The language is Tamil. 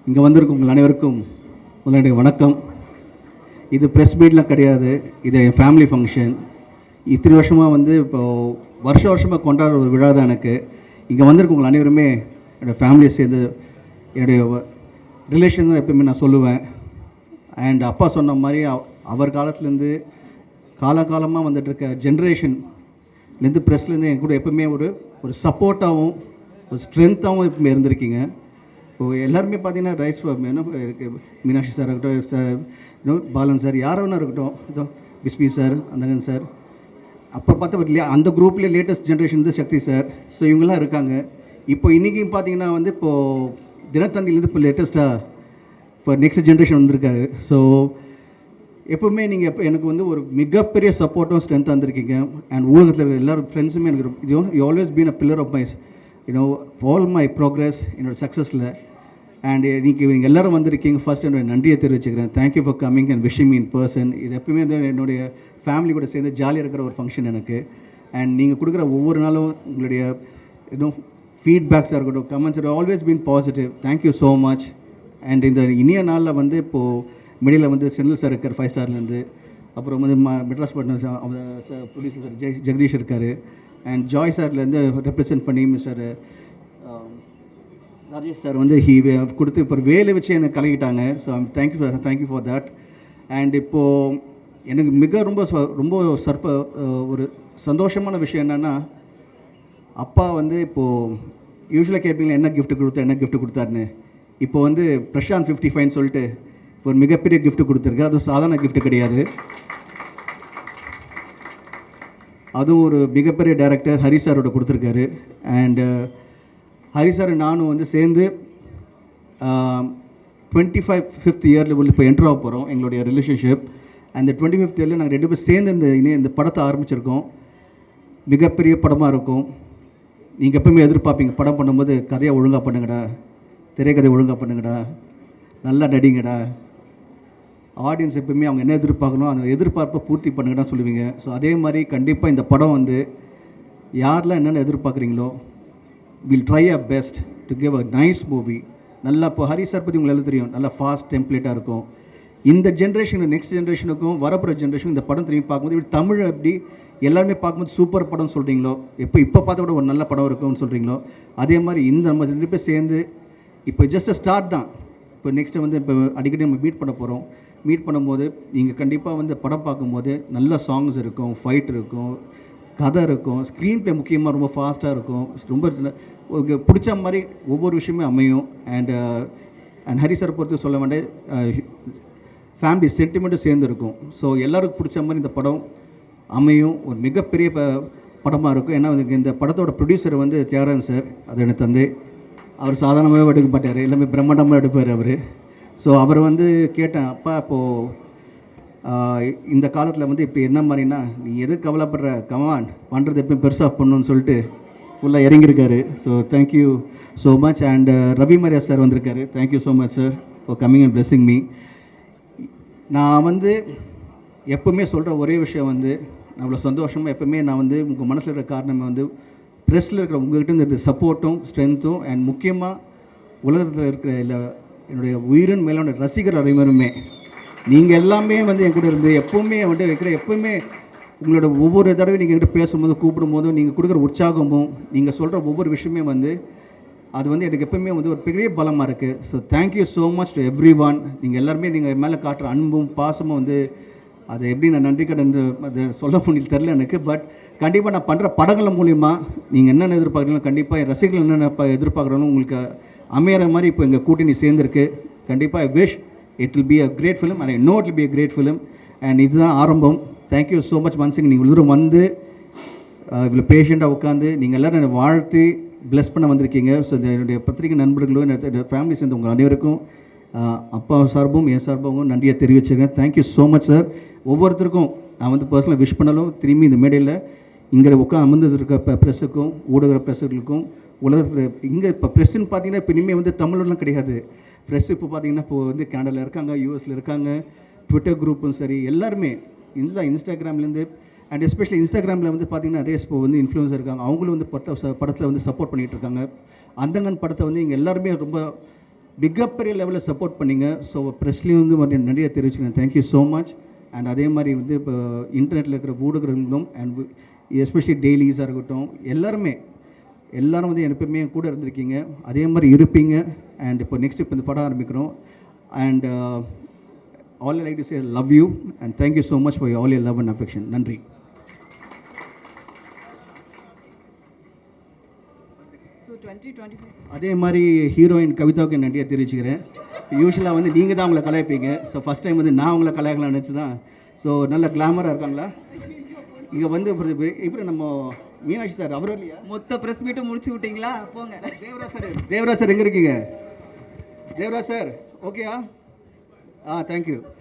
இங்கே வந்திருக்கும் உங்கள் அனைவருக்கும் முதல்ல வணக்கம். இது ப்ரெஸ் மீட்லாம் கிடையாது, இது என் ஃபேமிலி ஃபங்க்ஷன். இத்தனை வருஷமாக வந்து இப்போது வருஷமாக கொண்டாடுற ஒரு விழா தான் எனக்கு. இங்கே வந்திருக்கும் உங்கள் அனைவருமே என்னோடய ஃபேமிலியை சேர்ந்து என்னுடைய ரிலேஷன் தான் எப்போயுமே நான் சொல்லுவேன். அண்ட் அப்பா சொன்ன மாதிரி அவர் காலத்துலேருந்து காலகாலமாக வந்துட்டுருக்க ஜென்ரேஷன்லேருந்து ப்ரெஸ்லேருந்து என் கூட எப்போவுமே ஒரு சப்போர்ட்டாகவும் ஒரு ஸ்ட்ரென்த்தாகவும் எப்பவுமே இருந்திருக்கீங்க. இப்போது எல்லாருமே பார்த்தீங்கன்னா ரைட்ஸ் இருக்குது, மீனாட்சி சார் இருக்கட்டும், சார் பாலன் சார், யாரோ ஒன்றா இருக்கட்டும், இதோ பிஸ்மி சார், அந்தகன் சார், அப்போ பார்த்தா இல்லையா அந்த குரூப்லேயே லேட்டஸ்ட் ஜென்ரேஷன் வந்து சக்தி சார். ஸோ இவங்கெல்லாம் இருக்காங்க. இப்போ இன்றைக்கும் பார்த்தீங்கன்னா வந்து இப்போது தினத்தந்திலேருந்து இப்போ லேட்டஸ்ட்டாக இப்போ நெக்ஸ்ட் ஜென்ரேஷன் வந்திருக்காரு. ஸோ எப்போவுமே நீங்கள் இப்போ எனக்கு வந்து ஒரு மிகப்பெரிய சப்போர்ட்டும் ஸ்ட்ரென்த்தாக இருந்திருக்கீங்க. அண்ட் ஊடகத்தில் இருக்கிற எல்லோரும் ஃப்ரெண்ட்ஸுமே எனக்கு you always been a pillar of my all my progress, என்னோடய சக்ஸஸில். அண்ட் நீங்கள் எல்லோரும் வந்திருக்கீங்க. ஃபர்ஸ்ட் என்னோட நன்றியை தெரிவிச்சுக்கிறேன். Thank you for coming and wishing me in person. இது எப்பவுமே வந்து என்னுடைய ஃபேமிலி கூட சேர்ந்து ஜாலியாக இருக்கிற ஒரு ஃபங்க்ஷன் எனக்கு. அண்ட் நீங்கள் கொடுக்குற ஒவ்வொரு நாளும் உங்களுடைய ஃபீட்பேக்ஸாக இருக்கட்டும், comments always been positive. Thank you so much. And இந்த இனிய நாளில் வந்து இப்போது மிடில் வந்து செந்தில் சார் இருக்கார் 5 ஸ்டார்லேருந்து, அப்புறம் வந்து மெட்ராஸ் பட்டன் ப்ரொடியூசர் சார் ஜெகதீஷ் இருக்கார். அண்ட் ஜாய் சார்லேருந்து ரெப்ரசன்ட் பண்ணி மிஸ்டர் ராஜேஷ் சார் வந்து கொடுத்து இப்போ வேலை வச்சு எனக்கு கலக்கிட்டாங்க. So thank you for that. And இப்போது எனக்கு ரொம்ப ஒரு சந்தோஷமான விஷயம் என்னென்னா, அப்பா வந்து இப்போது யூஸ்வலாக கேட்பீங்களா என்ன கிஃப்ட் கொடுத்தாருன்னு. இப்போ வந்து பிரசாந்த் 55 சொல்லிட்டு ஒரு மிகப்பெரிய கிஃப்ட் கொடுத்துருக்கு. அதுவும் சாதாரண கிஃப்ட் கிடையாது. அதுவும் ஒரு மிகப்பெரிய டைரக்டர் ஹரி சாரோட கொடுத்துருக்காரு. அண்டு ஹரி சார் நானும் வந்து சேர்ந்து 25th இயரில் இப்போ என்ட்ரு ஆக போகிறோம் எங்களுடைய ரிலேஷன்ஷிப். அந்த 25th இயரில் நாங்கள் 2 பேர் சேர்ந்து இந்த படத்தை ஆரம்பிச்சிருக்கோம். மிகப்பெரிய படமாக இருக்கும். நீங்கள் எப்பவுமே எதிர்பார்ப்பீங்க படம் பண்ணும்போது கதையை ஒழுங்காக பண்ணுங்கடா, திரைக்கதை ஒழுங்காக பண்ணுங்கடா, நல்லா நடிங்கடா. ஆடியன்ஸ் எப்பவுமே அவங்க என்ன எதிர்பார்க்கணும் அந்த எதிர்பார்ப்பை பூர்த்தி பண்ணுங்கன்னு சொல்லுவீங்க. ஸோ அதே மாதிரி கண்டிப்பாக இந்த படம் வந்து யாரெல்லாம் என்னென்ன எதிர்பார்க்குறீங்களோ will try a best to give a nice movie. நல்லா இப்போ ஹரி சார் பற்றி உங்களுக்கு எல்லாம் தெரியும், நல்லா ஃபாஸ்ட் டெம்ப்ளேட்டாக இருக்கும். இந்த ஜென்ரேஷன் நெக்ஸ்ட் ஜென்ரேஷனுக்கும் வரப்போகிற ஜென்ரேஷன் இந்த படம் திரும்பி பார்க்கும்போது இப்படி தமிழ் எப்படி எல்லாருமே பார்க்கும்போது சூப்பர் படம் சொல்கிறீங்களோ, இப்போ பார்த்த கூட ஒரு நல்ல படம் இருக்கும்னு சொல்கிறீங்களோ, அதே மாதிரி இந்த நம்ம 2 பேர் சேர்ந்து இப்போ ஜஸ்ட் ஸ்டார்ட் தான். இப்போ நெக்ஸ்ட்டு வந்து இப்போ அடிக்கடி நம்ம மீட் பண்ணும்போது நீங்கள் கண்டிப்பாக வந்து படம் பார்க்கும்போது நல்ல சாங்ஸ் இருக்கும், ஃபைட் இருக்கும், கதை இருக்கும், ஸ்க்ரீன் ப்ளே முக்கியமாக ரொம்ப ஃபாஸ்ட்டாக இருக்கும், ரொம்ப பிடிச்ச மாதிரி ஒவ்வொரு விஷயமே அமையும். அண்ட் ஹரி சார் பொறுத்து சொல்ல வேண்டிய ஃபேமிலி சென்டிமெண்ட்டும் சேர்ந்து இருக்கும். ஸோ எல்லாருக்கும் பிடிச்ச மாதிரி இந்த படம் அமையும். ஒரு மிகப்பெரிய படமாக இருக்கும். ஏன்னா இந்த படத்தோட ப்ரொடியூசர் வந்து தியாகராஜன் சார், அது எனக்கு தந்தை. அவர் சாதாரணமாகவே எடுக்க மாட்டார், எல்லாமே பிரம்மாண்டமாக எடுப்பார் அவர். ஸோ அவர் வந்து கேட்டேன், அப்பா இப்போது இந்த காலத்தில் வந்து இப்போ என்ன மாதிரினா நீ எது கவலைப்படுற, கமான் பண்ணுறது எப்பயும் பெருசாக பண்ணணும்னு சொல்லிட்டு ஃபுல்லாக இறங்கியிருக்காரு. So thank you so much. And Ravi Mariya sir வந்திருக்காரு. Thank you so much sir for coming and blessing me. நான் வந்து எப்போவுமே சொல்கிற ஒரே விஷயம் வந்து நான் அவ்வளோ சந்தோஷமாக எப்போவுமே நான் வந்து உங்கள் மனசில் இருக்கிற காரணமே வந்து ப்ரெஸ்ஸில் இருக்கிற உங்கள்கிட்ட இருந்த சப்போர்ட்டும் ஸ்ட்ரென்த்தும் அண்ட் முக்கியமாக உலகத்தில் இருக்கிற என்னுடைய உயிரின் மேலான ரசிகர் அனைவருமே நீங்கள் எல்லாமே வந்து என் கூட இருந்து எப்போவுமே வந்து எப்போவுமே உங்களோட ஒவ்வொரு தடவை நீங்கள் என்கிட்ட பேசும்போது கூப்பிடும்போதும் நீங்கள் கொடுக்குற உற்சாகமும் நீங்கள் சொல்கிற ஒவ்வொரு விஷயமே வந்து அது வந்து எனக்கு எப்போவுமே வந்து ஒரு பெரிய பலமாக இருக்குது. So thank you so much to every one. நீங்கள் எல்லாருமே நீங்கள் மேலே காட்டுற அன்பும் பாசமும் வந்து அதை எப்படி நான் நன்றி கடன் அதை சொல்ல முடியல தெரில எனக்கு. பட் கண்டிப்பாக நான் பண்ணுற படங்கள் மூலிமா நீங்கள் என்னென்ன எதிர்பார்க்குறீங்களோ கண்டிப்பாக என் ரசிகர்கள் என்னென்ன எதிர்பார்க்குறோன்னு உங்களுக்கு அமையிற மாதிரி இப்போ எங்கள் கூட்டணி சேர்ந்துருக்கு. கண்டிப்பாக I wish it will be a great film and I know it will be a great film. And இதுதான் ஆரம்பம். Thank you so much once. நீங்கள் இவ்வளோ வந்து இவ்வளோ பேஷண்ட்டாக உட்காந்து நீங்கள் எல்லோரும் என்னை வாழ்த்து ப்ளஸ் பண்ண வந்திருக்கீங்க. ஸோ என்னுடைய பத்திரிகை நண்பர்களும் என்னோட ஃபேமிலி சேர்ந்து உங்கள் அனைவருக்கும் அப்பா சார்பும் என் சார்பாகவும் நன்றியை தெரிவிச்சுருக்கேன். Thank you so much sir. ஒவ்வொருத்தருக்கும் நான் வந்து பர்சனலாக விஷ் பண்ணாலும் திரும்பி இந்த மேடையில் இங்கே அமர்ந்து இருக்க ப்ரெஸ்ஸுக்கும் ஊடக ப்ரெஸ்ஸுகளுக்கும் உலகத்தில் இங்கே இப்போ ப்ரெஸ்ஸுன்னு பார்த்தீங்கன்னா இப்போ இனிமேல் வந்து தமிழ்லாம் கிடையாது. ப்ரெஸ் இப்போ பார்த்தீங்கன்னா இப்போ வந்து கனடாவில் இருக்காங்க, யூஎஸில் இருக்காங்க, ட்விட்டர் குரூப்பும் சரி எல்லாருமே இல்லை, இன்ஸ்டாகிராம்லேருந்து அண்ட் எஸ்பெஷலி இன்ஸ்டாகிராமில் வந்து பார்த்திங்கன்னா நிறைய இப்போ வந்து இன்ஃப்ளூயன்சர் இருக்காங்க. அவங்களும் வந்து படத்தில் வந்து சப்போர்ட் பண்ணிகிட்டு இருக்காங்க. அந்தங்கன் படத்தை வந்து இங்கே எல்லாருமே ரொம்ப மிகப்பெரிய லெவலில் சப்போர்ட் பண்ணிங்க. ஸோ ப்ரெஸ்லேயும் வந்து நிறைய தெரிவிச்சுக்கிறேன். Thank you so much. அண்ட் அதே மாதிரி வந்து இப்போ இன்டர்நெட்டில் இருக்கிற ஊடகங்களும் அண்ட் எஸ்பெஷலி டெய்லிஸாக இருக்கட்டும், எல்லோரும் வந்து எப்பவுமே கூட இருந்திருக்கீங்க, அதே மாதிரி இருப்பீங்க. அண்ட் இப்போ நெக்ஸ்ட் இப்போ இந்த படம் ஆரம்பிக்கிறோம். And all I like to say love you and thank you so much for all your love and affection. நன்றி. அதே மாதிரி ஹீரோயின் கவிதாவுக்கு நன்றியை தெரிவிச்சுக்கிறேன். யூஸ்வலாக வந்து நீங்கள் தான் அவங்கள கலாய்ப்பீங்க. ஸோ ஃபஸ்ட் டைம் வந்து நான் அவங்கள கலாய்க்கலாம் நினச்சி தான். ஸோ நல்ல கிளாமராக இருக்காங்களா? இங்கே வந்து இப்போ நம்ம மீனாட்சி சார் அவர் இல்லையா? மொத்த ப்ரெஸ் மீட்டும் முடிச்சு விட்டீங்களா? போங்க. தேவராஜ் சார் எங்கே இருக்கீங்க? தேவராஜ் சார் ஓகேயா? தேங்க்யூ.